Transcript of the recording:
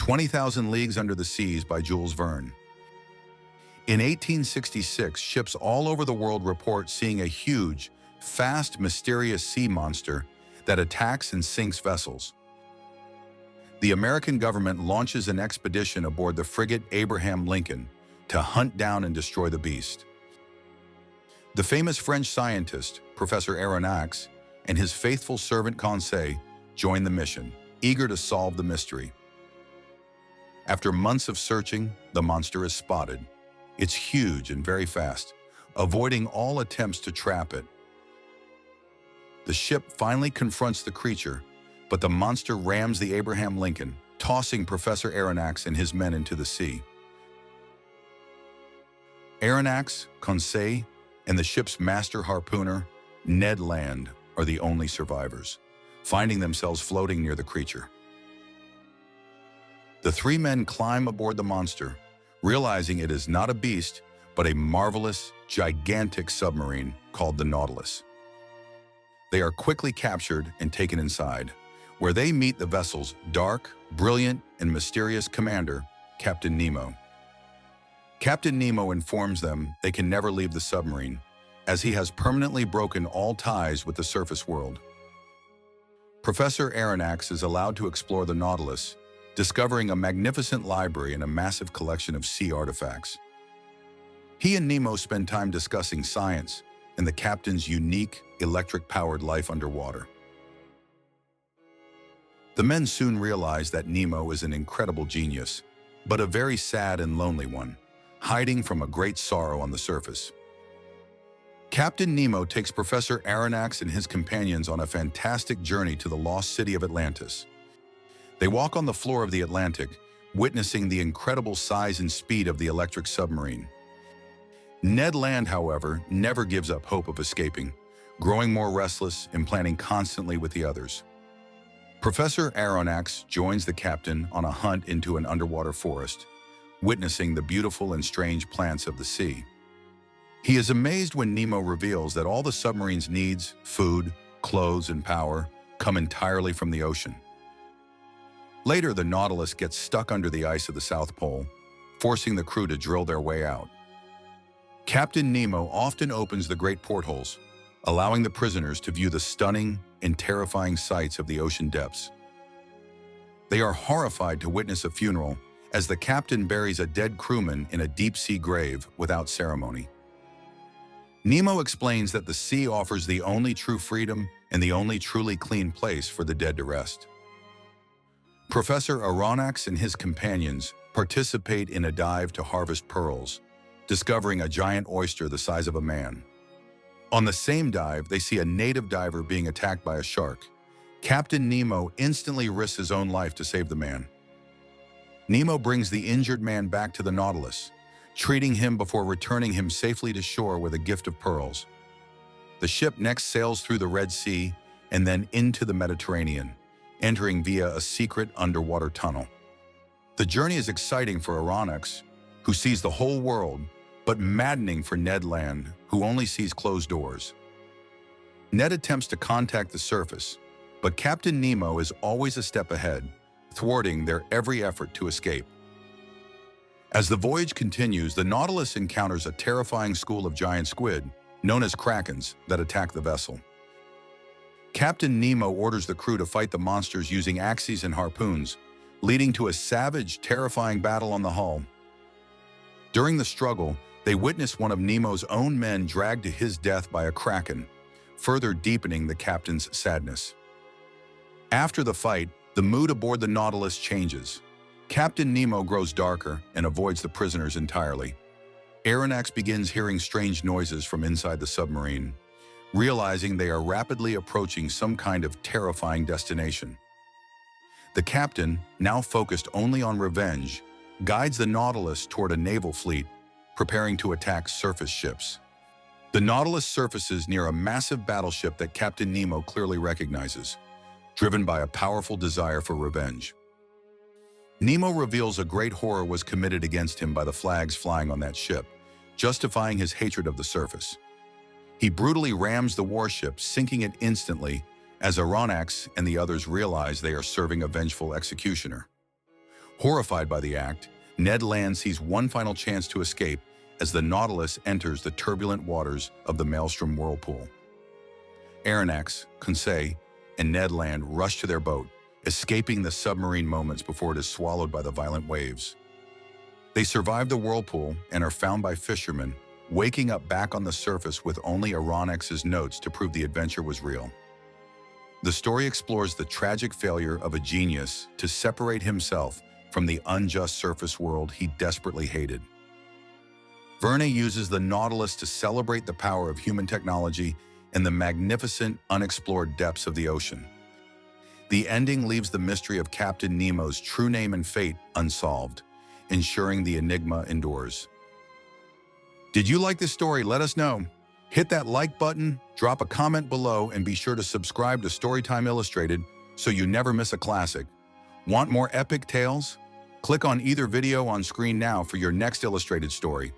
20,000 Leagues Under the Seas by Jules Verne. In 1866, ships all over the world report seeing a huge, fast, mysterious sea monster that attacks and sinks vessels. The American government launches an expedition aboard the frigate Abraham Lincoln to hunt down and destroy the beast. The famous French scientist, Professor Aronnax, and his faithful servant Conseil join the mission, eager to solve the mystery. After months of searching, the monster is spotted. It's huge and very fast, avoiding all attempts to trap it. The ship finally confronts the creature, but the monster rams the Abraham Lincoln, tossing Professor Aronnax and his men into the sea. Aronnax, Conseil, and the ship's master harpooner, Ned Land, are the only survivors, finding themselves floating near the creature. The three men climb aboard the monster, realizing it is not a beast, but a marvelous, gigantic submarine called the Nautilus. They are quickly captured and taken inside, where they meet the vessel's dark, brilliant, and mysterious commander, Captain Nemo. Captain Nemo informs them they can never leave the submarine, as he has permanently broken all ties with the surface world. Professor Aronnax is allowed to explore the Nautilus, discovering a magnificent library and a massive collection of sea artifacts. He and Nemo spend time discussing science and the captain's unique, electric-powered life underwater. The men soon realize that Nemo is an incredible genius, but a very sad and lonely one, hiding from a great sorrow on the surface. Captain Nemo takes Professor Aronnax and his companions on a fantastic journey to the lost city of Atlantis. They walk on the floor of the Atlantic, witnessing the incredible size and speed of the electric submarine. Ned Land, however, never gives up hope of escaping, growing more restless and planning constantly with the others. Professor Aronnax joins the captain on a hunt into an underwater forest, witnessing the beautiful and strange plants of the sea. He is amazed when Nemo reveals that all the submarine's needs, food, clothes, and power come entirely from the ocean. Later, the Nautilus gets stuck under the ice of the South Pole, forcing the crew to drill their way out. Captain Nemo often opens the great portholes, allowing the prisoners to view the stunning and terrifying sights of the ocean depths. They are horrified to witness a funeral as the captain buries a dead crewman in a deep-sea grave without ceremony. Nemo explains that the sea offers the only true freedom and the only truly clean place for the dead to rest. Professor Aronnax and his companions participate in a dive to harvest pearls, discovering a giant oyster the size of a man. On the same dive, they see a native diver being attacked by a shark. Captain Nemo instantly risks his own life to save the man. Nemo brings the injured man back to the Nautilus, treating him before returning him safely to shore with a gift of pearls. The ship next sails through the Red Sea and then into the Mediterranean, entering via a secret underwater tunnel. The journey is exciting for Aronnax, who sees the whole world, but maddening for Ned Land, who only sees closed doors. Ned attempts to contact the surface, but Captain Nemo is always a step ahead, thwarting their every effort to escape. As the voyage continues, the Nautilus encounters a terrifying school of giant squid, known as krakens, that attack the vessel. Captain Nemo orders the crew to fight the monsters using axes and harpoons, leading to a savage, terrifying battle on the hull. During the struggle, they witness one of Nemo's own men dragged to his death by a kraken, further deepening the captain's sadness. After the fight, the mood aboard the Nautilus changes. Captain Nemo grows darker and avoids the prisoners entirely. Aronnax begins hearing strange noises from inside the submarine, realizing they are rapidly approaching some kind of terrifying destination. The captain, now focused only on revenge, guides the Nautilus toward a naval fleet, preparing to attack surface ships. The Nautilus surfaces near a massive battleship that Captain Nemo clearly recognizes, driven by a powerful desire for revenge. Nemo reveals a great horror was committed against him by the flags flying on that ship, justifying his hatred of the surface. He brutally rams the warship, sinking it instantly, as Aronnax and the others realize they are serving a vengeful executioner. Horrified by the act, Ned Land sees one final chance to escape as the Nautilus enters the turbulent waters of the Maelstrom whirlpool. Aronnax, Conseil, and Ned Land rush to their boat, escaping the submarine moments before it is swallowed by the violent waves. They survive the whirlpool and are found by fishermen, waking up back on the surface with only Aronnax's notes to prove the adventure was real. The story explores the tragic failure of a genius to separate himself from the unjust surface world he desperately hated. Verne uses the Nautilus to celebrate the power of human technology and the magnificent, unexplored depths of the ocean. The ending leaves the mystery of Captain Nemo's true name and fate unsolved, ensuring the enigma endures. Did you like this story? Let us know. Hit that like button, drop a comment below, and be sure to subscribe to Storytime Illustrated so you never miss a classic. Want more epic tales? Click on either video on screen now for your next illustrated story.